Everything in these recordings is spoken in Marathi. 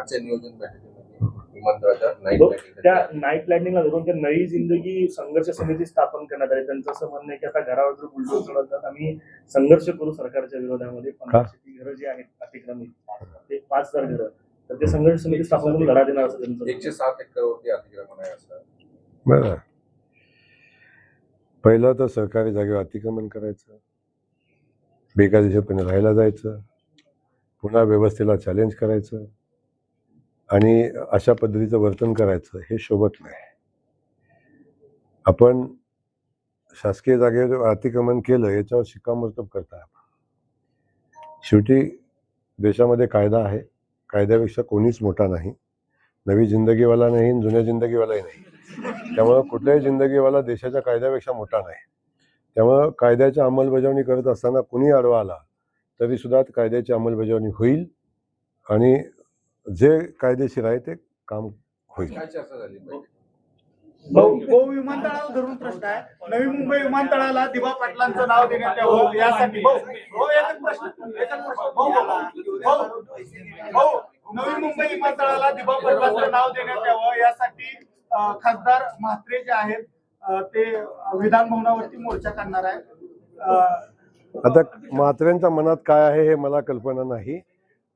आजच्या नियोजन बैठकीमध्ये विमानतळाच्या त्या नाईट लँडिंगला धरून त्या नवी जिंदगी संघर्ष समिती स्थापन करण्यात आली. त्यांचं असं म्हणणं आहे की आता घरावर जर बुलडोज चढवतात आम्ही संघर्ष करू सरकारच्या विरोधामध्ये. 1500 घरं जी आहेत अतिक्रमित ते 5000 घरं, तर ते संघर्ष समिती स्थापन करून लढा देणार असं त्यांचं 107 एकरवरती अतिक्रमण आहे असं. बरं, पहिलं तर सरकारी जागेवर अतिक्रमण करायचं, बेकायदेशीरपणे राहायला जायचं, पुन्हा व्यवस्थेला चॅलेंज करायचं आणि अशा पद्धतीचं वर्तन करायचं हे शोभत नाही. आपण शासकीय जागेवर अतिक्रमण केलं याच्यावर शिक्कामोर्तब करताय. शेवटी देशामध्ये कायदा आहे, कायद्यापेक्षा कोणीच मोठा नाही. नवी जिंदगीवाला नाही, जुन्या जिंदगीवालाही नाही. त्यामुळं कुठल्याही जिंदगीवाला देशाच्या कायद्यापेक्षा मोठा नाही. त्यामुळं कायद्याची अंमलबजावणी करत असताना कुणी आडवा आला तरी सुद्धा कायद्याची अंमलबजावणी होईल आणि जे कायदेशीर आहे ते काम होईल. काय चर्चा झाली पाहिजे? भाऊ, विमानतळाला धरून प्रश्न आहे. नवी मुंबई विमानतळाला दिबा पाटलांचं नाव देण्यात यावं यासाठी नवी मुंबई विमानतळाला दिबा पाटलांचं नाव देण्यात यावं यासाठी खासदार म्हात्रे जे आहेत ते विधान भवनावरती मोर्चा काढणार आहे. आता म्हात्रेंच्या मनात काय आहे हे मला कल्पना नाही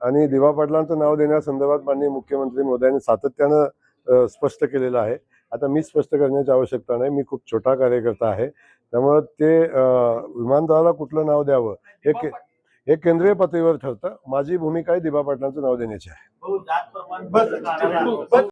आणि दिबा पाटलांचं नाव देण्यासंदर्भात माननीय मुख्यमंत्री महोदयांनी सातत्यानं स्पष्ट केलेलं आहे. आता मी स्पष्ट करण्याची आवश्यकता नाही, मी खूप छोटा कार्यकर्ता आहे. त्यामुळं ते विमानतळाला कुठलं नाव द्यावं हे केंद्रीय पातळीवर ठरतं. माझी भूमिका आहे दिबा पाटलांचं नाव देण्याची आहे.